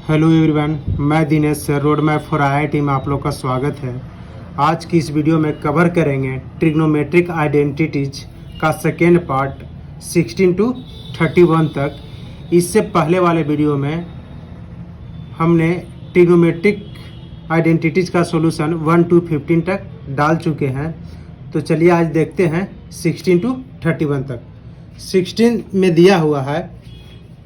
Hello everyone, मैं Dinesh sir road map for IIT में आप लोग का स्वागत है। आज की इस वीडियो में कवर करेंगे ट्रिग्नोमेट्रिक आइडेंटिटीज का सेकेंड पार्ट 16 to 31 तक। इससे पहले वाले वीडियो में हमने ट्रिग्नोमेट्रिक आइडेंटिटीज का सॉल्यूशन 1 to 15 तक डाल चुके हैं। तो चलिए आज देखते हैं 16 to 31 तक। 16 में दिया हुआ है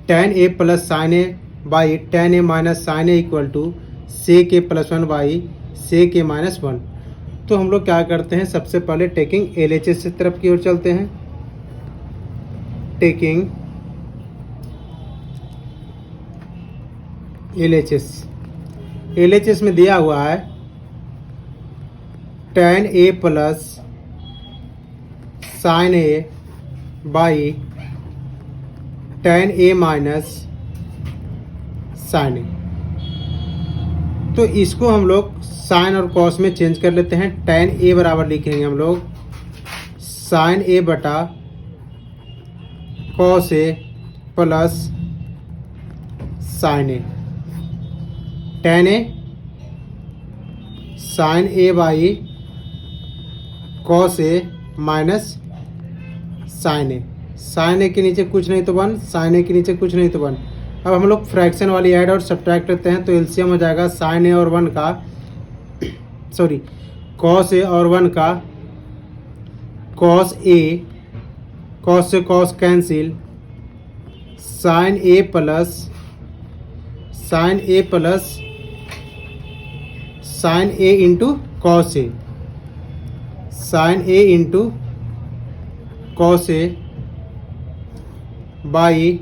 tan a plus sine A by tan a minus sine A equal to sec a plus 1 by sec a minus 1। तो हम लोग क्या करते हैं, सबसे पहले टेकिंग LHS से तरफ की ओर चलते हैं। टेकिंग LHS में दिया हुआ है tan a plus sine A by tan a minus sine A. तो इसको हम लोग साइन और कॉस में चेंज कर लेते हैं। tan a बराबर लिखेंगे हम लोग साइन ए बटा cos A plus sine A. tan a sine A by cos A minus sine A. Sine A के नीचे कुछ नहीं तो 1, साइन ए के नीचे कुछ नहीं तो 1। अब हम लोग फ्रैक्शन वाली ऐड और सब्ट्रैक्ट करते हैं तो एलसीएम हो जाएगा साइन ए और 1 का कॉस ए और 1 का कॉस ए, कॉस से cos cancel, sine A plus sine A into cos A, sine A into cos A by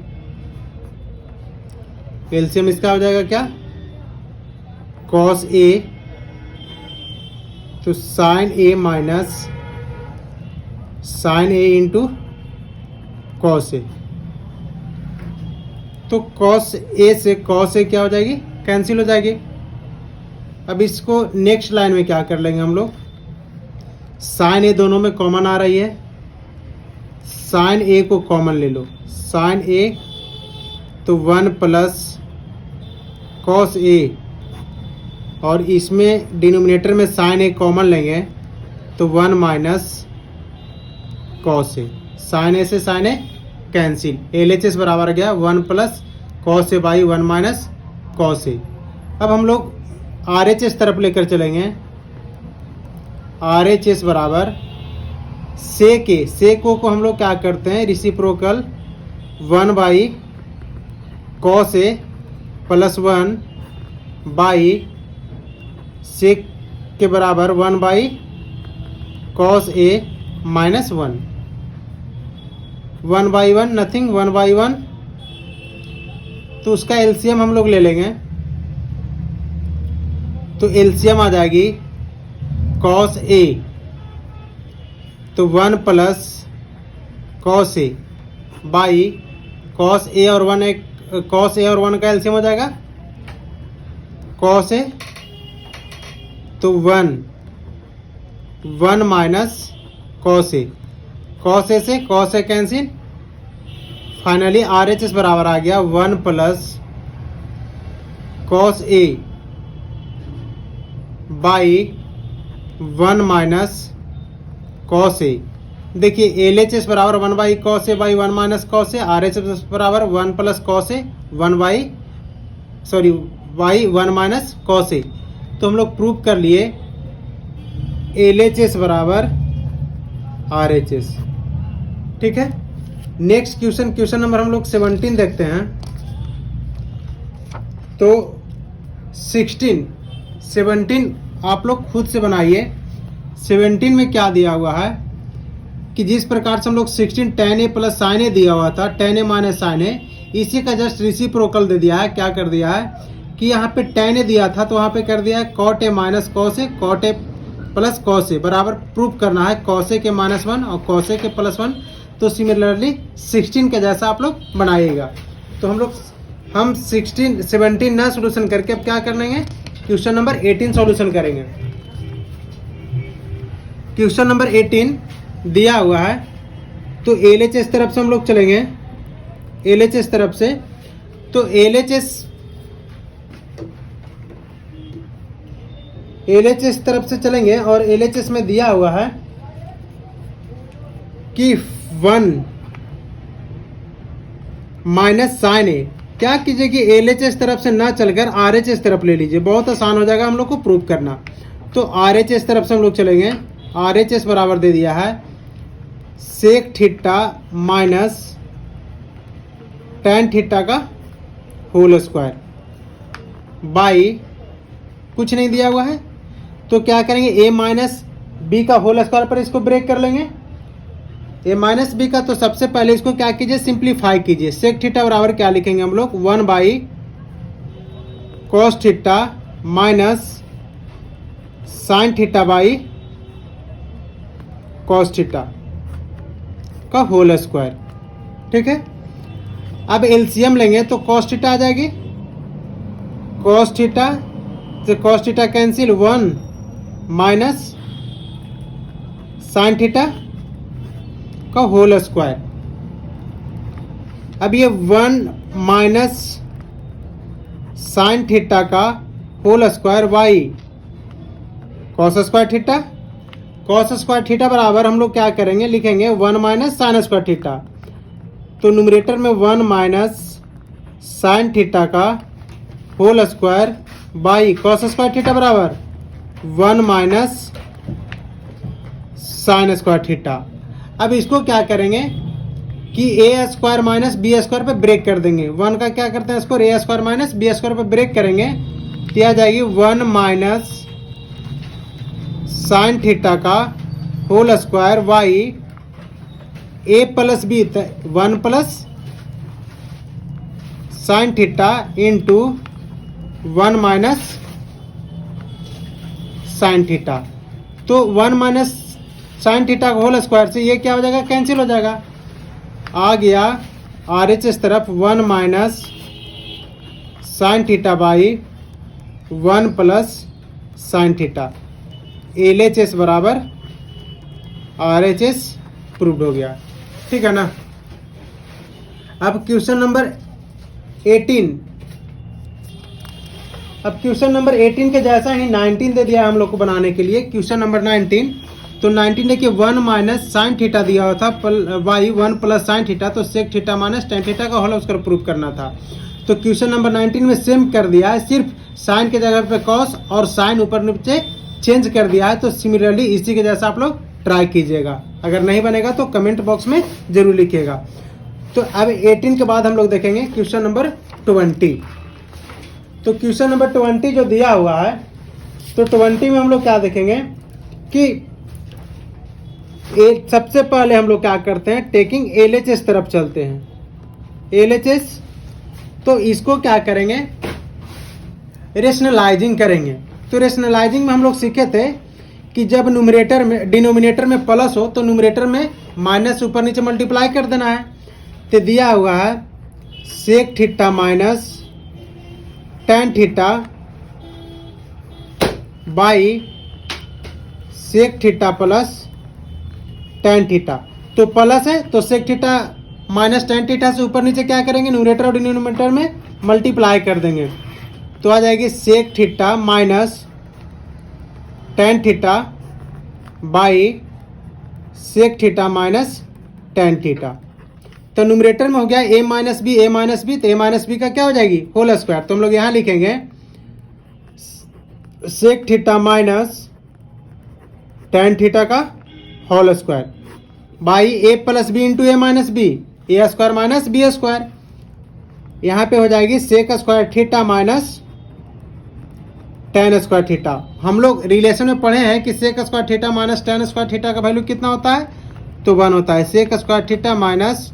LCM इसका हो जाएगा क्या, कॉस ए, तो sine A minus sine A into cos A. तो cos A से cos ए क्या हो जाएगी, कैंसिल हो जाएगी। अब इसको नेक्स्ट लाइन में क्या कर लेंगे हम लोग, साइन ए दोनों में कॉमन आ रही है, साइन ए को कॉमन ले लो, साइन ए तो 1 प्लस कॉस ए, और इसमें डिनोमिनेटर में साइन ए कॉमन लेंगे तो 1 minus cos A. Sine A से साइन ए कैंसिल, LHS बराबर गया 1 plus cos A by 1 minus cos A. अब हम लोग RHS तरफ लेकर चलेंगे। RHS बराबर सेक ए, सेक ओ को हम लोग क्या करते हैं, reciprocal 1 by cos A plus 1 by sec के बराबर 1 by cos A minus 1। 1 by 1 nothing, 1 by 1, तो उसका एलसीएम हम लोग ले लेंगे। तो एलसीएम आ जाएगी कॉस ए तो 1 plus cos A by cos A और 1, एक कॉस ए और 1 का एलसीएम हो जाएगा कॉस ए तो 1 minus cos A, cos A से cos A cancel. Finally RHS बराबर आ गया 1 plus cos A by 1 minus cos A. देखिए LHS बराबर 1 by cos A by 1 minus cos A, RHS बराबर 1 plus cos A 1 by 1 minus cos A. तो हम लोग प्रूव कर लिए LHS बराबर RHS। ठीक है, नेक्स्ट क्वेश्चन नंबर हम लोग 17 देखते हैं। तो 17 आप लोग खुद से बनाइए। 17 में क्या दिया हुआ है कि जिस प्रकार से हम लोग 16 tan a प्लस साइन ए दिया हुआ था, tan a माइनस साइन ए, इसी का जस्ट रिसिप्रोकल दे दिया है। क्या कर दिया है कि यहाँ पे tan a दिया था तो वहाँ पे कर दिया है cot a minus cos a, cot a plus cos a बराबर प्रूव करना है cos a के माइनस 1 और cos a के प्लस 1। तो सिमिलरली 16 के जैसा आप लोग बनाइएगा। तो हम 17 ना सोल्यूशन करके अब क्या कर लेंगे, क्वेश्चन नंबर 18 सॉल्यूशन करेंगे। क्वेश्चन नंबर 18 दिया हुआ है तो LHS तरफ से हम लोग चलेंगे, LHS तरफ से। तो LHS LHS तरफ से चलेंगे और LHS में दिया हुआ है कि 1 माइनस साइन ए। क्या कीजिए कि LHS तरफ से ना चलकर RHS तरफ ले लीजिए, बहुत आसान हो जाएगा हम लोग को प्रूव करना। तो RHS तरफ से हम लोग चलेंगे। RHS बराबर दे दिया है sec theta minus tan theta का होल स्क्वायर बाई कुछ नहीं दिया हुआ है, तो क्या करेंगे a माइनस बी का होल स्क्वायर पर इसको ब्रेक कर लेंगे। a माइनस बी का, तो सबसे पहले इसको क्या कीजिए, सिंप्लीफाई कीजिए। सेक थीटा बराबर क्या लिखेंगे हम लोग, 1 by cos theta minus sine theta by cos theta का होल स्क्वायर। ठीक है, अब एलसीएम लेंगे तो कॉस थीटा आ जाएगी, कॉस थीटा तो cos theta cancel, 1 minus sine theta का होल स्क्वायर। अब ये 1 माइनस साइन थीटा का whole square by cos square theta. Cos square theta बराबर हम लोग क्या करेंगे, लिखेंगे 1 माइनस साइन स्क्वायर थीटा। तो न्यूमरेटर में 1 माइनस साइन थीटा का whole square by cos square theta बराबर 1 माइनस साइन स्क्वायर थीटा। अब इसको क्या करेंगे कि A square minus B square पे ब्रेक कर देंगे। 1 का क्या करते हैं इसको, A square minus B square पे ब्रेक करेंगे तो आ जाएगी 1 माइनस साइन थीटा का whole square by A plus B 1 plus sine theta into 1 minus sine theta. तो 1 माइनस साइन थीटा का होल स्क्वायर से ये क्या हो जाएगा, कैंसिल हो जाएगा। आ गया RHS तरफ 1 minus sine theta by 1 plus sine theta. LHS बराबर RHS प्रूव्ड हो गया। ठीक है ना। अब क्वेश्चन नंबर 18। अब क्वेश्चन नंबर 18 के जैसा ही 19 दे दिया हम लोग को बनाने के लिए। क्वेश्चन नंबर 19, तो 19 देखिए 1 माइनस साइन थीटा दिया हुआ था बाई 1 प्लस साइन थीटा, तो sec theta minus tan theta का होल उसका प्रूव करना था। तो क्वेश्चन नंबर 19 में सेम कर दिया है, सिर्फ साइन के जगह पे कॉस और साइन ऊपर नीचे चेंज कर दिया है। तो सिमिलरली इसी के जैसा आप लोग ट्राई कीजिएगा, अगर नहीं बनेगा तो कमेंट बॉक्स में जरूर लिखिएगा। तो अब 18 के बाद हम लोग देखेंगे क्वेश्चन नंबर 20। तो क्वेश्चन नंबर 20 जो दिया हुआ है, तो 20 में हम लोग क्या देखेंगे कि सबसे पहले हम लोग क्या करते हैं, टेकिंग LHS तरफ चलते हैं। LHS, तो इसको क्या करेंगे, रेशनलाइजिंग करेंगे। तो रेशनलाइजिंग में हम लोग सीखे थे कि जब न्यूमरेटर में डिनोमिनेटर में प्लस हो तो न्यूमरेटर में माइनस ऊपर नीचे मल्टीप्लाई कर देना है। तो दिया हुआ है sec theta minus tan theta by sec theta plus tan theta. तो प्लस है तो sec theta minus tan theta से ऊपर नीचे क्या करेंगे, न्यूमरेटर और डिनोमिनेटर में मल्टीप्लाई कर देंगे। तो आ जाएगी sec theta minus tan theta by sec theta minus tan theta. तो न्यूमरेटर में हो गया a माइनस बी, तो a माइनस बी का क्या हो जाएगी, होल स्क्वायर। तो हम लोग यहाँ लिखेंगे sec theta minus tan theta का whole square by a plus B into A minus B, A square minus B square. यहाँ पे हो जाएगी sec square theta minus tan square theta. हम लोग रिलेशन में पढ़े हैं कि sec square theta minus tan square theta का वैल्यू कितना होता है, तो 1 होता है। Sec square theta minus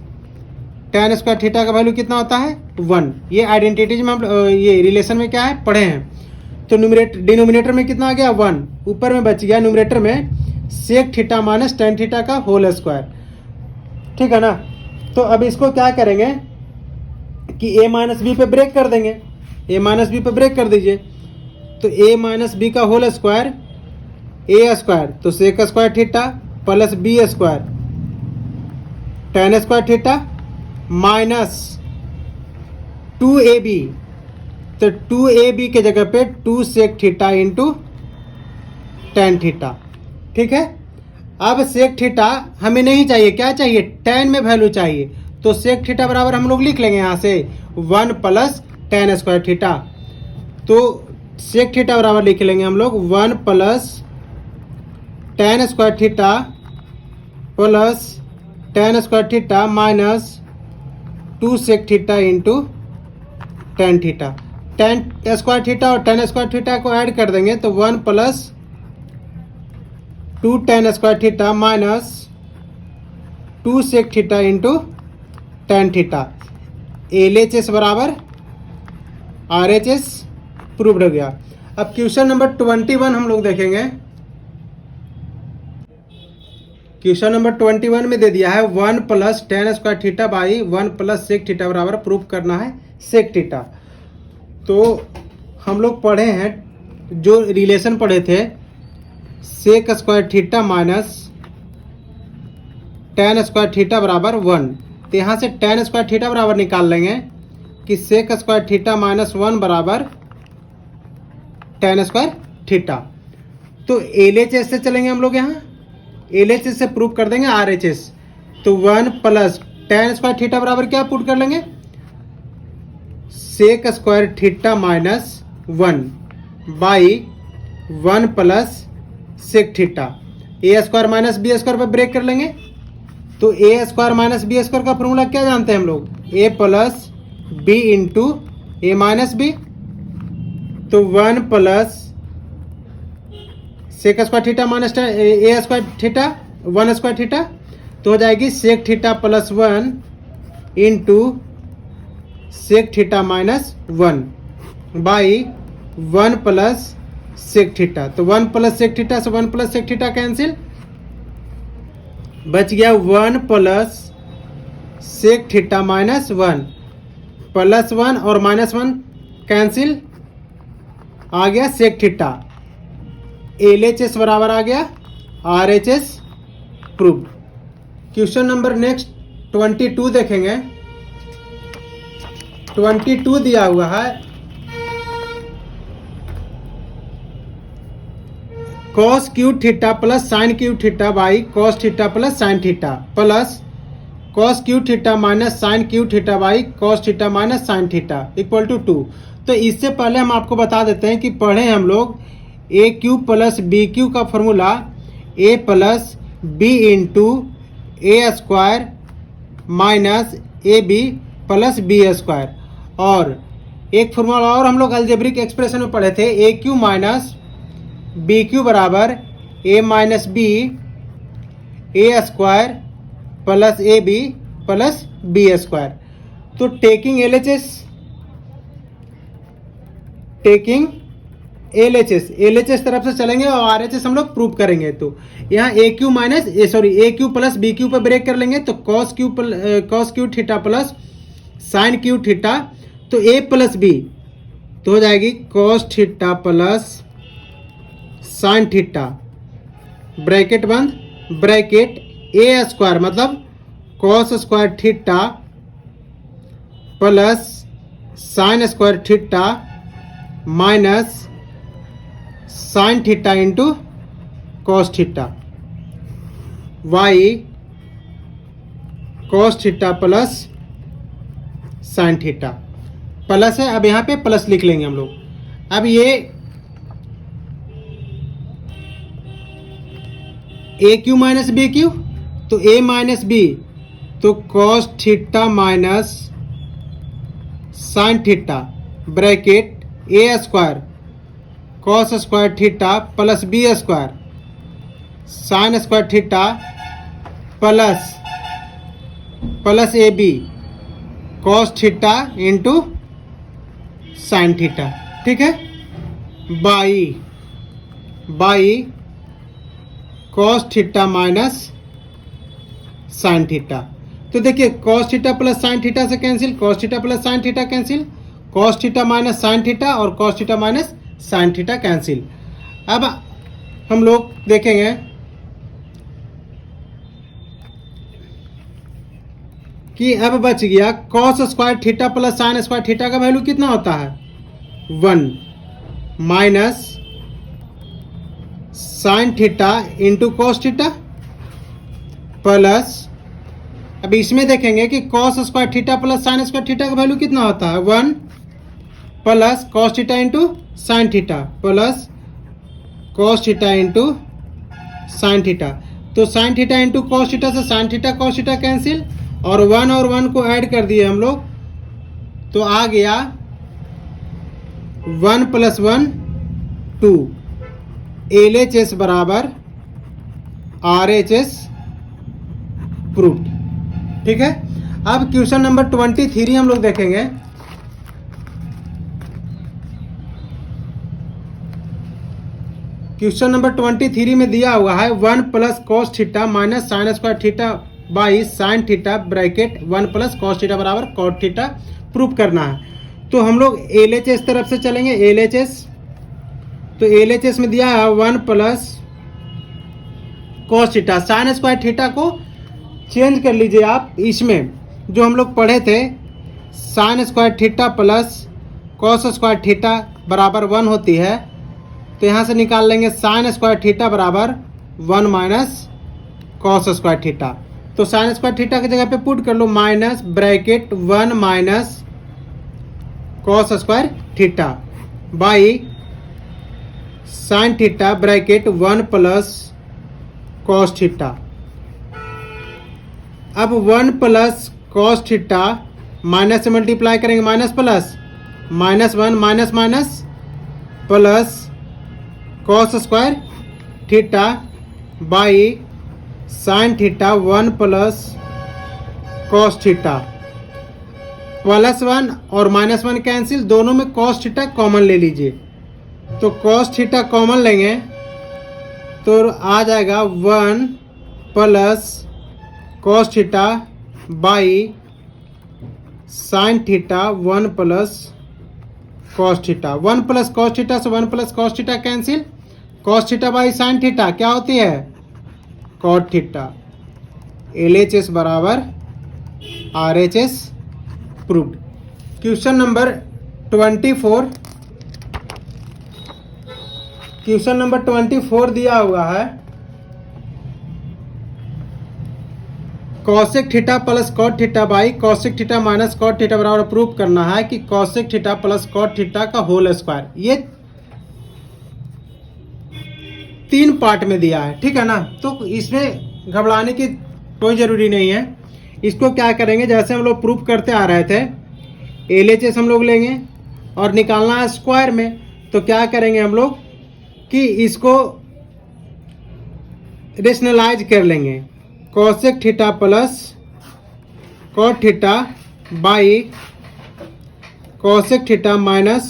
tan square theta का वैल्यू कितना होता है, 1। ये आइडेंटिटीज में हम ये रिलेशन में क्या है पढ़े हैं। तो डिनोमिनेटर में कितना आ गया, 1, ऊपर में बच गया न्यूमरेटर में sec theta minus tan theta का होल स्क्वायर। ठीक है ना। तो अब इसको क्या करेंगे कि a माइनस बी पे ब्रेक कर देंगे, a माइनस बी पे ब्रेक कर दीजिए। तो a माइनस बी का होल स्क्वायर a स्क्वायर, तो sec square theta plus B square tan square theta minus 2ab, तो 2ab के जगह पे 2 sec theta into tan theta. ठीक है, अब सेक थीटा हमें नहीं चाहिए, क्या चाहिए, टेन में वैल्यू चाहिए। तो सेक थीटा बराबर हम लोग लिख लेंगे यहाँ से 1 प्लस टेन स्क्वायर थीटा। तो सेक थीटा बराबर लिख लेंगे हम लोग 1 plus tan square theta plus tan square theta minus 2 sec theta into tan theta. Tan square theta और टेन स्क्वायर थीटा को ऐड कर देंगे तो 1 plus 2 tan square theta minus 2 sec theta into tan theta. LHS बराबर RHS proved हो गया। अब question number 21 हम लोग देखेंगे। क्वेश्चन नंबर 21 में दे दिया है 1 plus tan square theta by 1 plus sec theta बराबर प्रूव करना है सेक थीटा। तो हम लोग पढ़े हैं, जो रिलेशन पढ़े थे, sec square theta minus tan square theta बराबर 1। तो यहाँ से टेन स्क्वायर थीटा बराबर निकाल लेंगे कि सेक स्क्वायर थीटा माइनस 1 बराबर टेन स्क्वायर थीटा। तो LHS से चलेंगे हम लोग, यहाँ LHS से प्रूव कर देंगे RHS। तो 1 प्लस टेन स्क्वायर थीटा बराबर क्या पुट कर लेंगे, sec square theta minus 1 by 1 plus sec theta. A square minus B square पर ब्रेक कर लेंगे। तो A square minus B square का फॉर्मूला क्या जानते हैं हम लोग, A plus B into A minus B. तो 1 plus sec square theta minus A square theta 1 square theta, तो हो जाएगी sec theta plus 1 into sec theta minus 1 by 1 plus sec theta. तो 1 प्लस सेक थीटा से 1 plus sec theta cancel, बच गया 1 plus sec theta minus 1, plus 1 और minus 1 cancel, आ गया sec theta. LHS बराबर आ गया RHS prove. Question number next 22 देखेंगे। 22 दिया हुआ है cos cube theta plus sine cube theta by cos theta plus sine theta plus cos cube theta minus sine cube theta by cos theta minus sine theta equal to 2। तो इससे पहले हम आपको बता देते हैं कि पढ़े हम लोग a cube plus b cube का formula a plus B into A square minus a B plus B square. और एक फॉर्मूला और हम लोग अलजेब्रिक एक्सप्रेशन में पढ़े थे, A cube minus B cube बराबर A minus B A square plus A B plus B square. तो टेकिंग LHS तरफ से चलेंगे और RHS हम लोग प्रूव करेंगे। तो यहाँ a cube plus b cube पर ब्रेक कर लेंगे। तो cos cube theta plus sine cube theta, तो ए प्लस बी तो हो जाएगी cos theta plus sine theta, bracket बंद, ब्रैकेट ए स्क्वायर मतलब cos square theta plus sine square theta minus sine theta into cos theta by cos theta plus sine theta. Plus है, अब यहाँ पे प्लस लिख लेंगे हम लोग। अब ये A cube minus B cube, तो ए माइनस बी तो cos theta minus sine theta bracket A square cos square theta plus B square sine square theta plus A B cos theta into sine theta. ठीक है, by cos theta minus sine theta. तो देखिए cos theta plus sine theta से cancel, cos theta plus sine theta cancel, cos theta minus sine theta और cos theta minus sine theta cancel. अब हम लोग देखेंगे कि अब बच गया cos square theta plus sine square theta का वैल्यू कितना होता है 1 minus sine theta into cos theta plus, अब इसमें देखेंगे कि cos square theta plus sine square theta का वैल्यू कितना होता है 1 plus cos theta into sine theta plus cos theta into sine theta. तो sine theta into cos theta से sine theta cos theta cancel और 1 को ऐड कर दिए हम लोग, तो आ गया 1 + 1 2 LHS बराबर RHS प्रूव्ड। ठीक है, अब क्वेश्चन नंबर 23 हम लोग देखेंगे। क्वेश्चन नंबर 23 में दिया हुआ है 1 plus cos theta minus sine square theta by sine theta bracket 1 plus cos theta बराबर कॉट थीटा प्रूफ करना है। तो हम लोग LHS तरफ से चलेंगे। LHS, तो LHS में दिया है 1 plus cos theta, sine square theta को चेंज कर लीजिए आप, इसमें जो हम लोग पढ़े थे sign square theta plus cos square theta बराबर 1 होती है, तो यहाँ से निकाल लेंगे साइन स्क्वायर थीटा बराबर 1 माइनस कॉस स्क्वायर थीटा। तो साइन स्क्वायर थीटा की जगह पे पुट कर लो minus bracket 1 minus cos square theta by sine theta bracket 1 plus cos theta. अब 1 प्लस कॉस थीटा माइनस से मल्टीप्लाई करेंगे, minus plus -1 minus minus plus cos square theta by sine theta 1 plus cos theta, +1 और -1 cancel, दोनों में cos theta common ले लीजिए। तो cos theta common लेंगे तो आ जाएगा 1 plus cos theta by sine theta 1 plus cos theta. 1 plus cos theta से 1 plus cos theta cancel, cos theta by sine theta क्या होती है कॉट थीटा। LHS बराबर RHS proved. Question number 24, question number 24 दिया हुआ है cosec theta plus cot theta by cosec theta minus cot theta बराबर prove करना है कि cosec theta plus cot theta का होल स्क्वायर। ये 3 पार्ट में दिया है, ठीक है ना। तो इसमें घबराने की कोई ज़रूरी नहीं है। इसको क्या करेंगे, जैसे हम लोग प्रूफ करते आ रहे थे, LHS हम लोग लेंगे और निकालना है स्क्वायर में, तो क्या करेंगे हम लोग कि इसको रेशनलाइज कर लेंगे। Cosec theta plus cot theta by cosec theta minus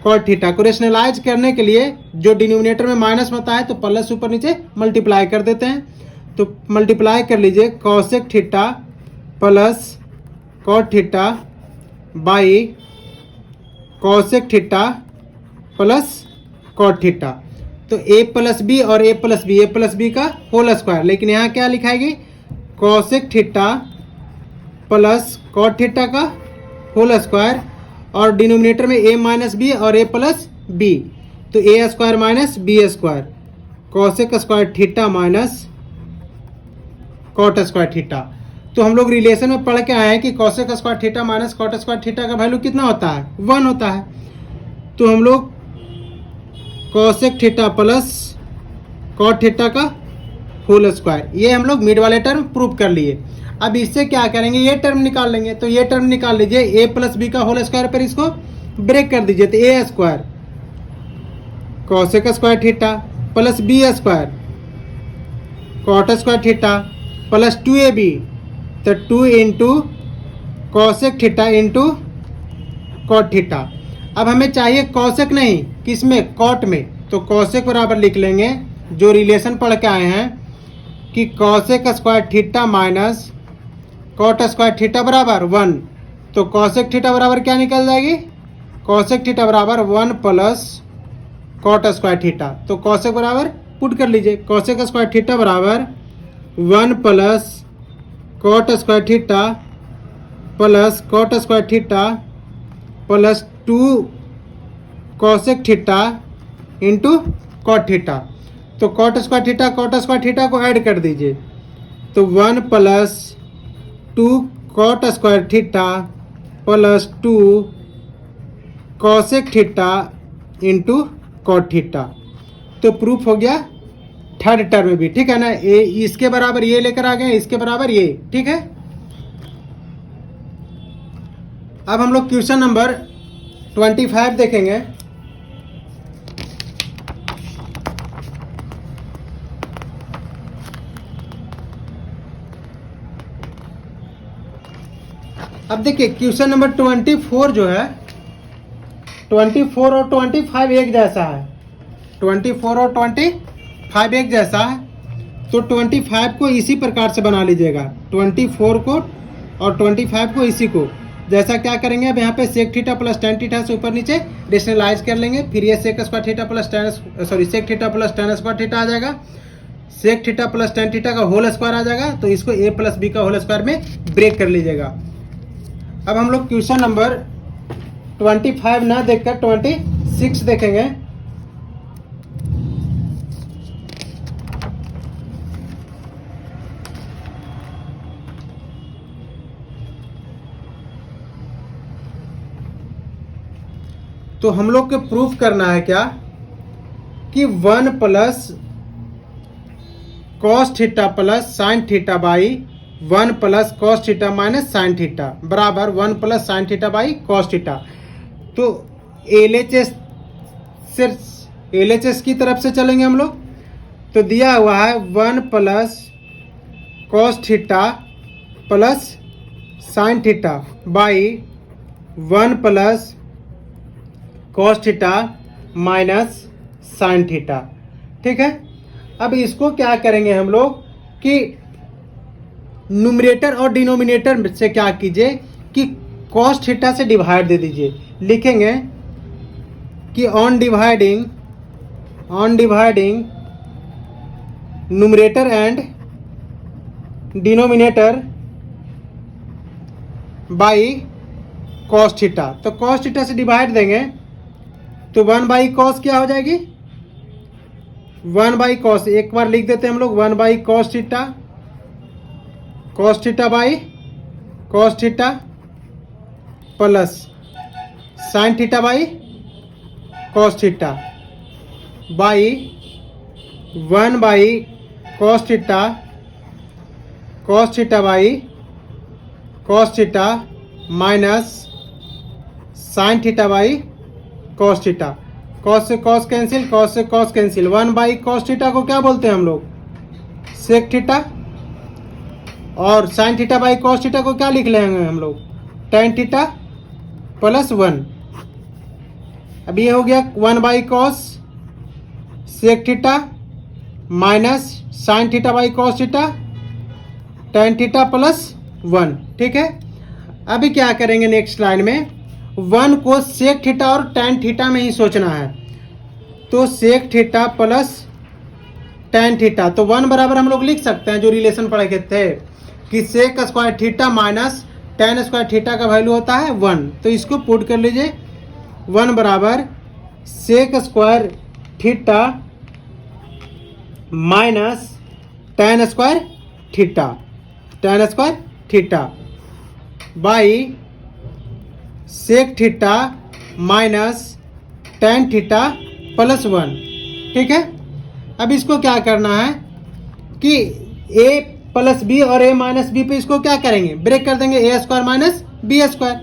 cot theta को रेशनलाइज करने के लिए जो डिनोमिनेटर में माइनस होता है तो प्लस ऊपर नीचे मल्टीप्लाई कर देते हैं। तो मल्टीप्लाई कर लीजिए cosec theta plus cot theta by cosec theta plus cot theta. तो a प्लस बी और a प्लस बी का होल स्क्वायर, लेकिन यहाँ क्या लिखाएगी cosec theta plus cot theta का होल स्क्वायर और डिनोमिनेटर में a माइनस बी और a प्लस बी, तो a square minus B square cosec square theta minus cot square theta. तो हम लोग रिलेशन में पढ़ के आए हैं कि cosec square theta minus cot square theta का वैल्यू कितना होता है 1 होता है। तो हम लोग cosec theta plus cot theta का होल स्क्वायर, ये हम लोग मिड वाले टर्म प्रूव कर लिए। अब इससे क्या करेंगे, ये टर्म निकाल लेंगे। तो ये टर्म निकाल लीजिए, a प्लस बी का होल स्क्वायर पर इसको ब्रेक कर दीजिए, तो a square cosec square theta plus B square cot square theta plus 2ab, तो 2 into cosec theta into cot theta. अब हमें चाहिए कॉसेक नहीं, किसमें कॉट में, तो कॉसेक बराबर लिख लेंगे जो रिलेशन पढ़ के आए हैं कि cosec square theta minus cot square theta बराबर 1। तो कॉसेक थीटा बराबर क्या निकल जाएगी, कॉसेक थीटा बराबर 1 प्लस कॉट स्क्वायर थीटा। तो कॉसेक बराबर पुट कर लीजिए, कॉसेक स्क्वायर थीटा बराबर 1 plus cot square theta plus cot square theta plus 2 cosec theta into cot theta. तो कॉट स्क्वायर थीटा को ऐड कर दीजिए, तो 1 + 2 cot square theta plus 2 cosec theta into cot theta. तो proof हो गया third term भी, ठीक है ना। ए इसके बराबर ये लेकर आ गए, इसके बराबर ये, ठीक है। अब हम लोग क्वेश्चन नंबर 25 देखेंगे। अब देखिए क्वेश्चन नंबर 24 जो है, 24 और 25 एक जैसा है। 24 और 25 एक जैसा है, तो 25 को इसी प्रकार से बना लीजिएगा। 24 को और 25 को इसी को जैसा क्या करेंगे, अब यहाँ पे sec theta plus tan theta से ऊपर नीचे रेशनलाइज कर लेंगे। फिर ये sec square theta plus sec theta plus tan square theta आ जाएगा। Sec theta plus tan theta का होल स्क्वायर आ जाएगा, तो इसको a प्लस बी का होल स्क्वायर में ब्रेक कर लीजिएगा। अब हम लोग क्वेश्चन नंबर 25 ना देखकर 26 देखेंगे। तो हम लोग को प्रूफ करना है क्या कि 1 + cos theta plus sine theta by 1 + cos theta minus sine theta बराबर 1 + sign theta by cos theta. तो LHS की तरफ से चलेंगे हम लोग। तो दिया हुआ है 1 + cos theta plus sine theta by 1 + cos theta minus sine theta, ठीक है। अब इसको क्या करेंगे हम लोग कि न्यूमरेटर और डिनोमिनेटर से क्या कीजिए कि cos थीटा से डिवाइड दे दीजिए। लिखेंगे कि on dividing numerator and denominator by cos theta. तो cos थीटा से डिवाइड देंगे तो 1/cos क्या हो जाएगी, 1/cos। एक बार लिख देते हैं हम लोग 1/cos theta, cos theta by cos theta plus sine theta by cos theta by 1/cos theta by cos theta minus sine theta by cos theta. cos से cos कैंसिल, cos से cos कैंसिल। 1/cos थीटा को क्या बोलते हैं हम लोग, सेक theta. और sign theta by cos theta को क्या लिख लेंगे हम लोग, tan थीटा प्लस 1। अब ये हो गया 1/cos sec theta minus sine theta by cos theta tan theta plus 1, ठीक है। अभी क्या करेंगे नेक्स्ट लाइन में, 1 को सेक थीटा और tan थीटा में ही सोचना है। तो sec theta plus tan theta, तो 1 बराबर हम लोग लिख सकते हैं जो रिलेशन पढ़े थे कि sec square theta minus tan square theta का वैल्यू होता है 1। तो इसको पुट कर लीजिए, 1 बराबर sec square theta minus tan square theta by sec theta minus tan theta plus 1, ठीक है। अब इसको क्या करना है कि a प्लस बी और a माइनस बी पे इसको क्या करेंगे, ब्रेक कर देंगे, a square minus B square.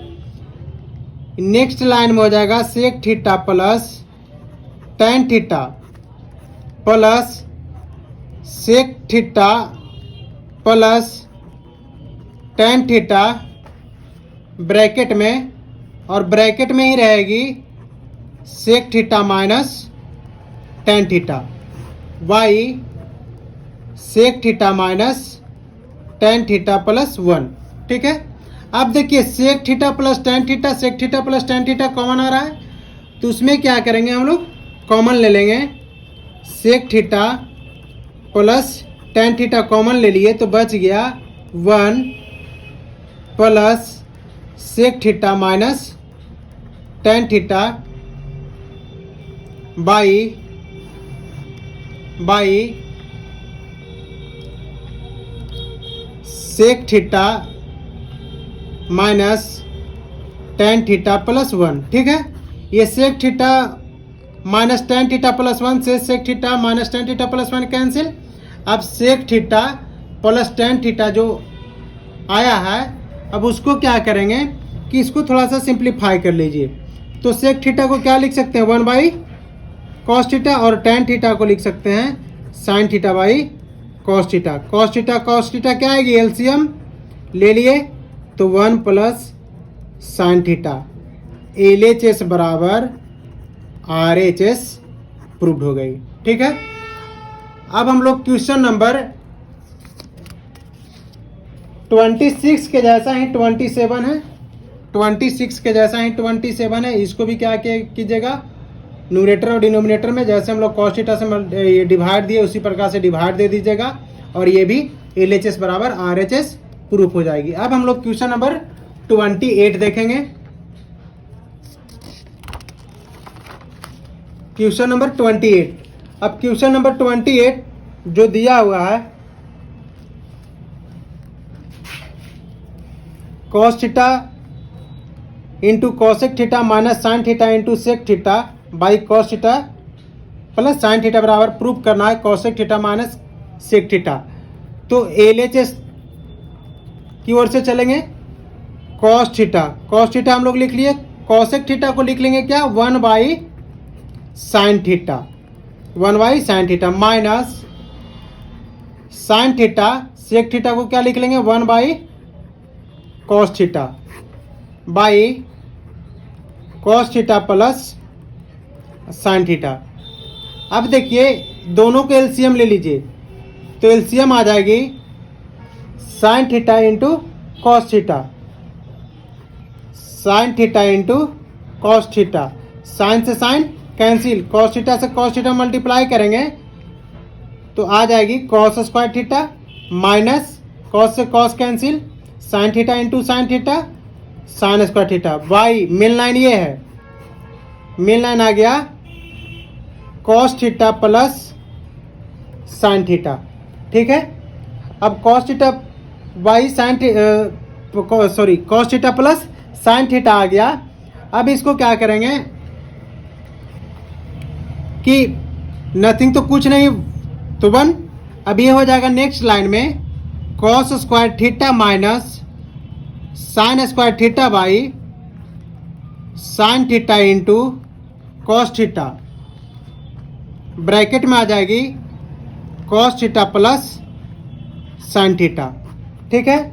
Next line में हो जाएगा sec theta plus tan theta plus sec theta plus tan theta bracket में, और ब्रैकेट में ही रहेगी sec theta minus tan theta by sec theta minus tan theta plus 1, ठीक है। अब देखिए sec theta plus tan theta, sec theta plus tan theta common आ रहा है, तो उसमें क्या करेंगे हम लोग, कॉमन ले लेंगे। Sec theta plus tan theta common ले लिए तो बच गया 1 plus sec theta minus tan theta by by sec theta minus tan theta plus 1। ठीक है, ये sec theta minus tan theta plus 1 से sec theta minus tan theta plus 1 cancel. अब sec theta plus tan theta जो आया है, अब उसको क्या करेंगे कि इसको थोड़ा सा सिंप्लीफाई कर लीजिए। तो सेक थीटा को क्या लिख सकते हैं, 1 बाई कॉस थीटा, और टेन थीटा को लिख सकते हैं sign theta by cos theta. Cos theta क्या आएगी, एलसीएम ले लिए तो 1 प्लस साइन थीटा। LHS बराबर RHS प्रूव्ड हो गई। ठीक है, अब हम लोग क्वेश्चन नंबर 26 के जैसा ही 27 है, 26 के जैसा ही 27 है। इसको भी क्या कीजिएगा, न्यूमरेटर और डिनोमिनेटर में जैसे हम लोग कॉस थीटा से डिवाइड दिए उसी प्रकार से डिवाइड दे दीजिएगा, और ये भी LHS बराबर RHS प्रूफ हो जाएगी। अब हम लोग क्वेश्चन नंबर 28 देखेंगे। Question number 28। अब क्वेश्चन नंबर 28 जो दिया हुआ है, cos theta into cosec theta minus sine theta into sec theta by cos theta plus sine theta बराबर प्रूफ करना है cosec theta minus sec theta. तो LHS की ओर से चलेंगे, कॉस थीटा हम लोग लिख लिए, कॉसेक थीटा को लिख लेंगे क्या, 1 by sine theta, 1 by sine theta minus sine theta, sec theta को क्या लिख लेंगे, 1 by cos theta by cos theta plus sine theta. अब देखिए दोनों को एलसीएम ले लीजिए, तो एलसीएम आ जाएगी sine theta into cos theta, sine theta into cos theta, sine से साइन कैंसिल, कॉस थीटा से कॉस थीटा मल्टीप्लाई करेंगे तो आ जाएगी cos square theta minus cos से cos cancel, sine theta into sine theta sine square theta by main line ये है, main line आ गया cos theta plus sine theta. ठीक है, अब cos theta by sine cos theta plus sine theta आ गया। अब इसको क्या करेंगे कि नथिंग तो कुछ नहीं तो 1। अब ये हो जाएगा नेक्स्ट लाइन में cos square theta minus sine square theta by sine theta into cos theta, bracket में आ जाएगी cos theta plus sine theta. ठीक है,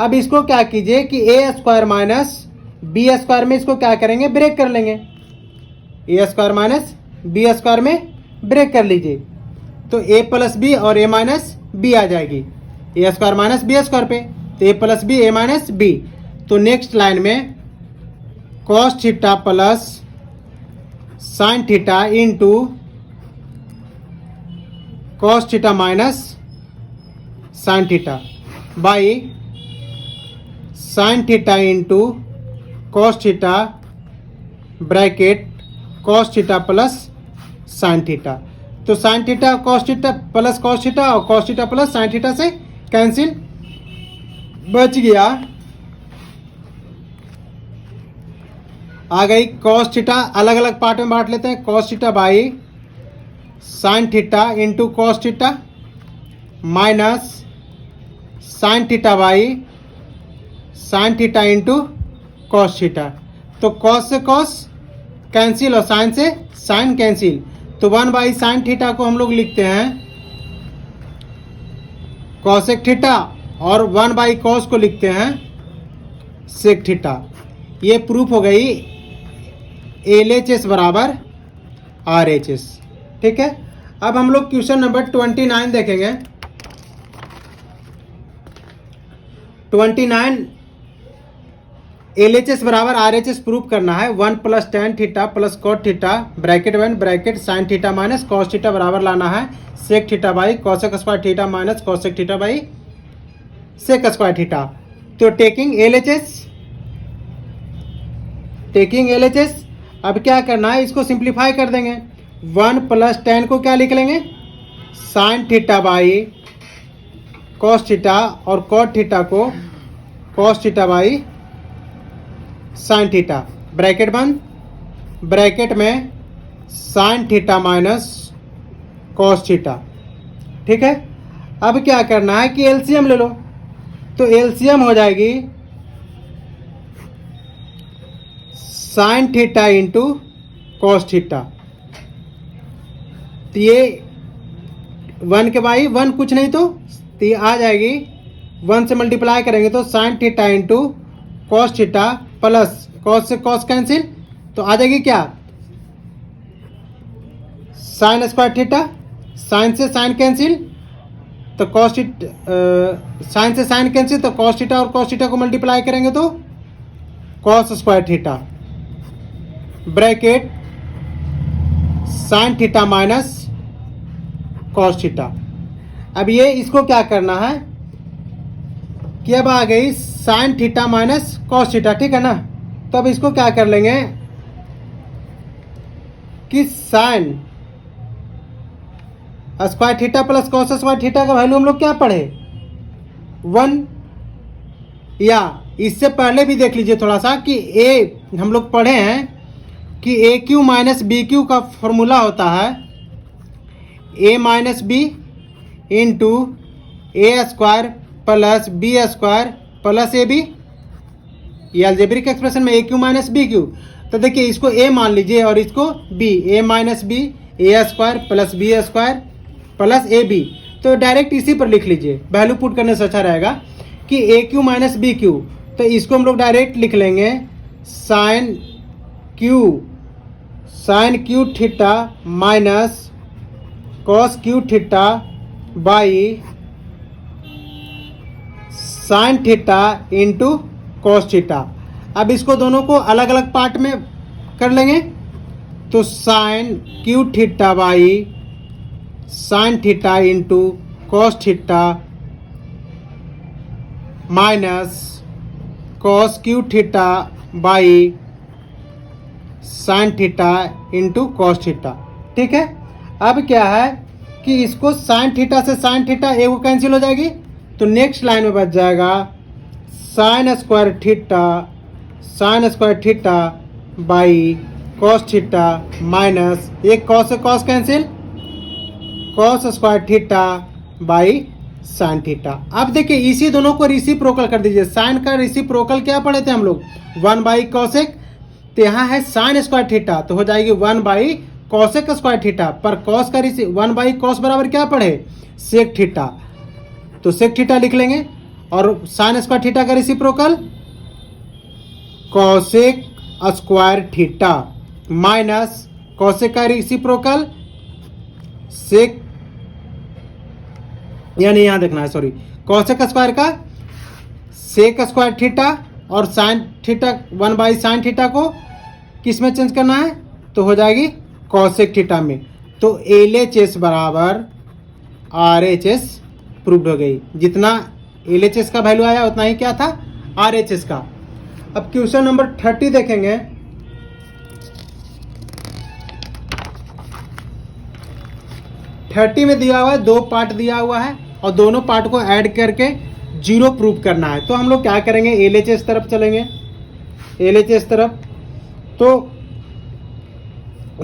अब इसको क्या कीजिए कि A square minus B square में इसको क्या करेंगे, ब्रेक कर लेंगे, ए स्क्वायर माइनस बी स्क्वायर में ब्रेक कर लीजिए, तो ए प्लस बी और ए माइनस बी आ जाएगी, A square minus B square पे, तो ए plus B A minus B. तो नेक्स्ट लाइन में cos theta plus sine theta into cos theta minus sine theta by sine theta into cos theta bracket cos theta plus sine theta. तो sine theta cos theta plus cos theta और cos theta plus sine theta से cancel, बच गया आ गई cos theta. अलग अलग part में बांट लेते हैं, cos theta by sine theta into cos theta minus sine theta by sine theta into cos theta. तो कॉस से कॉस कैंसिल और साइन से साइन कैंसिल, तो 1 बाई साइन थीटा को हम लोग लिखते हैं कॉसेक थीटा और 1 बाई कॉस को लिखते हैं सेक थीटा। ये प्रूफ हो गई LHS बराबर RHS। ठीक है, अब हम लोग क्वेश्चन नंबर 29 देखेंगे। 29 LHS बराबर RHS प्रूफ करना है। 1 plus tan theta plus cot theta bracket 1 bracket sine theta minus cos theta बराबर लाना है sec theta by cosec square theta minus cosec theta by sec square theta. तो taking LHS अब क्या करना है, इसको सिंप्लीफाई कर देंगे। 1 प्लस टेन को क्या लिख लेंगे, sign theta by cos theta और कॉट थीटा को cos theta by sine theta, bracket बंद, ब्रैकेट में sign theta minus cos theta. ठीक है, अब क्या करना है कि एलसीएम ले लो, तो एलसीएम हो जाएगी sine theta into cos theta. तो ये 1 के बाई 1 कुछ नहीं तो ये आ जाएगी 1 से मल्टीप्लाई करेंगे तो sine theta into cos theta plus cos से कॉस कैंसिल, तो आ जाएगी क्या साइन स्क्वायर थीटा, साइन से साइन कैंसिल तो कॉस साइन से साइन कैंसिल तो कॉस थीटा और कॉस थीटा को मल्टीप्लाई करेंगे तो cos square theta, bracket sine theta minus cos theta. अब ये इसको क्या करना है कि अब आ गई sign theta minus cos theta, ठीक है ना। तो अब इसको क्या कर लेंगे कि sign square theta plus cos square theta का वैल्यू हम लोग क्या पढ़े 1, या इससे पहले भी देख लीजिए थोड़ा सा कि ए हम लोग पढ़े हैं कि ए क्यू माइनस बी क्यू का फॉर्मूला होता है A minus B into A square plus B square plus A B, ये अलजेब्रिक एक्सप्रेशन में A cube minus B cube. तो देखिए इसको ए मान लीजिए और इसको B, A minus B A square plus B square plus A B, तो डायरेक्ट इसी पर लिख लीजिए, वैल्यू पुट करने से अच्छा रहेगा कि ए क्यू माइनस बी क्यू। तो इसको हम लोग डायरेक्ट लिख लेंगे sine cube theta minus cos cube theta by sine theta into cos theta. अब इसको दोनों को अलग अलग पार्ट में कर लेंगे, तो sine cube theta by sine theta into cos theta minus cos cube theta by sine theta into cos theta. ठीक है, अब क्या है कि इसको साइन थीटा से साइन थीटा ए को कैंसिल हो जाएगी, तो नेक्स्ट लाइन में बच जाएगा sign square theta by cos theta minus एक कॉस से cos cancel cos square theta by sine theta. अब देखिए इसी दोनों को रेसिप्रोकल कर दीजिए, साइन का रेसिप्रोकल क्या पढ़े थे हम लोग 1 बाई कॉसेक, तो यहाँ है साइन स्क्वायर थीटा तो हो जाएगी 1 बाई कॉसेक स्क्वायर थीटा, पर कॉस का 1 बाई कॉस बराबर क्या पढ़े सेक थीटा, तो सेक थीटा लिख लेंगे और साइन स्क्वायर थीटा का reciprocal cosec square theta minus cosec का रेसिप्रोकल सेक, यानी यहां देखना है सॉरी, कॉसेक स्क्वायर का सेक स्क्वायर थीटा और sign theta 1 by sine theta को किस में चेंज करना है, तो हो जाएगी कॉसेक थीटा में। तो LHS बराबर RHS प्रूव्ड हो गई, जितना LHS का वैल्यू आया उतना ही क्या था RHS का। अब क्वेश्चन नंबर 30 देखेंगे। में दिया हुआ है 2 पार्ट दिया हुआ है और दोनों पार्ट को ऐड करके 0 प्रूव करना है। तो हम लोग क्या करेंगे LHS तरफ चलेंगे, LHS तरफ। तो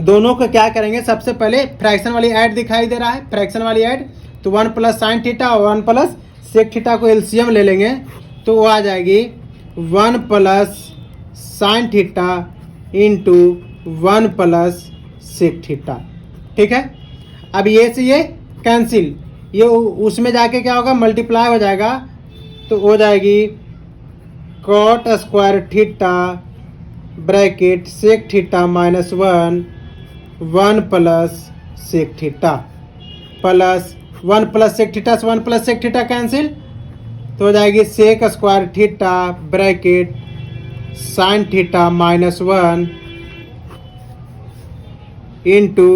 दोनों को क्या करेंगे, सबसे पहले फ्रैक्शन वाली ऐड दिखाई दे रहा है, फ्रैक्शन वाली ऐड, तो 1 प्लस साइन थीटा और 1 प्लस सेक थीटा को एलसीएम ले लेंगे तो वो आ जाएगी 1 plus sine theta into 1 plus sec theta. ठीक है, अब ये से ये कैंसिल, ये उसमें जाके क्या होगा मल्टीप्लाई हो जाएगा, तो हो जाएगी cot square theta bracket sec theta minus 1 plus sec theta plus 1 plus sec theta से 1 प्लस सेक थीटा कैंसिल, तो हो जाएगी sec square theta bracket sine theta minus 1 into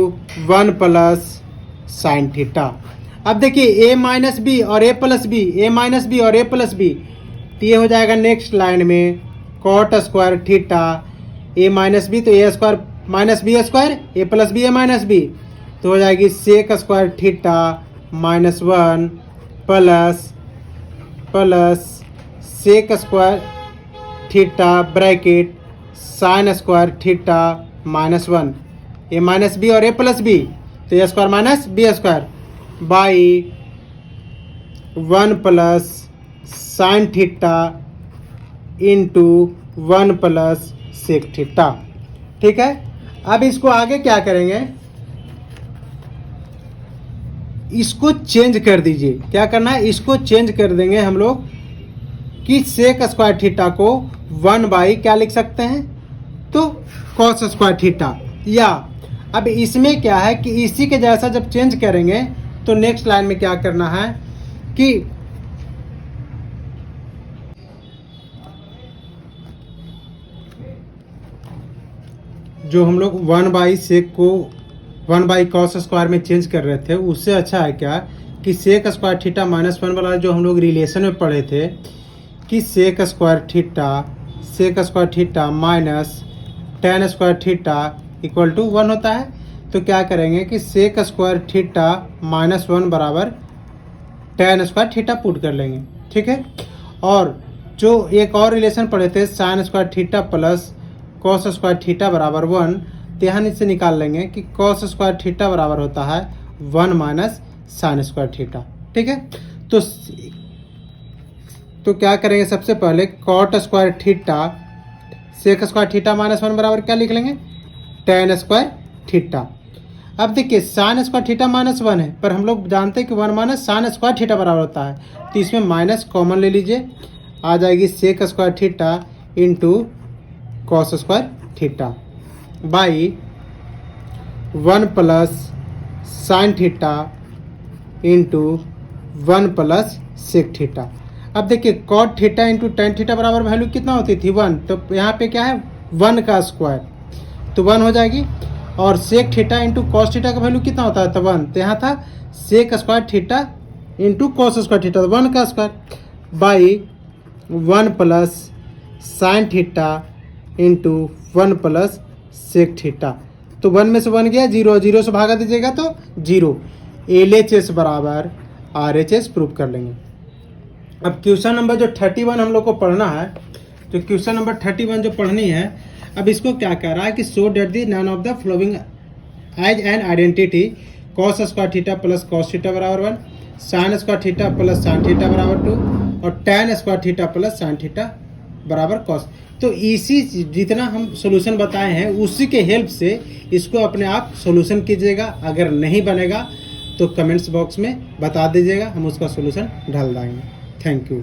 1 plus sine theta. अब देखिए a माइनस बी और a plus B, a minus B और a plus B, तो ये हो जाएगा नेक्स्ट लाइन में cot square theta a minus B, तो a square minus B square, a plus B a minus B, तो हो जाएगी sec square theta -1 plus sec square theta bracket sine square theta -1, A minus B और A plus B, तो A square minus B square by 1 plus sine theta into 1 plus sec theta. ठीक है, अब इसको आगे क्या करेंगे, इसको चेंज कर दीजिए। क्या करना है, इसको चेंज कर देंगे हम लोग कि सेक स्क्वायर थीटा को 1 बाई क्या लिख सकते हैं, तो कॉस स्क्वायर थीटा। या अब इसमें क्या है कि इसी के जैसा जब चेंज करेंगे तो नेक्स्ट लाइन में क्या करना है कि जो हम लोग 1 बाई सेक को 1 बाई कॉस स्क्वायर में चेंज कर रहे थे, उससे अच्छा है क्या कि सेक स्क्वायर थीटा -1 वाला जो हम लोग रिलेशन में पढ़े थे कि sec square theta minus tan square theta equal to 1 होता है। तो क्या करेंगे कि सेक स्क्वायर थीटा -1 बराबर टेन स्क्वायर थीटा पुट कर लेंगे। ठीक है, और जो एक और रिलेशन पढ़े थे sign square theta plus cos square theta बराबर 1, तो यहाँ से निकाल लेंगे कि कॉस स्क्वायर थीटा बराबर होता है 1 माइनस साइन स्क्वायर थीटा। ठीक है, तो क्या करेंगे, सबसे पहले cot square theta sec square theta -1 बराबर क्या लिख लेंगे, टेन स्क्वायर थीटा। अब देखिए साइन स्क्वायर थीटा -1 है, पर हम लोग जानते हैं कि 1 माइनस साइन स्क्वायर थीटा बराबर होता है, तो इसमें माइनस कॉमन ले लीजिए, आ जाएगी sec square theta into cos square theta by 1 plus sine theta into 1 plus sec theta. अब देखिए cot theta into tan theta बराबर वैल्यू कितना होती थी 1, तो यहाँ पे क्या है 1 का स्क्वायर, तो 1 हो जाएगी, और sec theta into cos theta का वैल्यू कितना होता है, तो 1, तो यहाँ था sec square theta into cos square theta, 1 का square by 1 plus sine theta into 1 plus sec theta. तो 1 में से 1 गया 0, 0 से भागा दीजिएगा तो 0। LHS बराबर RHS प्रूव कर लेंगे। अब क्वेश्चन नंबर जो 31 हम लोग को पढ़ना है, तो क्वेश्चन नंबर 31 जो पढ़नी है, अब इसको क्या कह रहा है कि show that the none of the following as an identity cos square theta plus cos theta बराबर 1, sine square theta plus sine theta बराबर 2 और tan square theta plus sine theta बराबर कॉस। तो इसी जितना हम सॉल्यूशन बताए हैं उसी के हेल्प से इसको अपने आप सॉल्यूशन कीजिएगा। अगर नहीं बनेगा तो कमेंट्स बॉक्स में बता दीजिएगा, हम उसका सॉल्यूशन डाल देंगे। Thank you.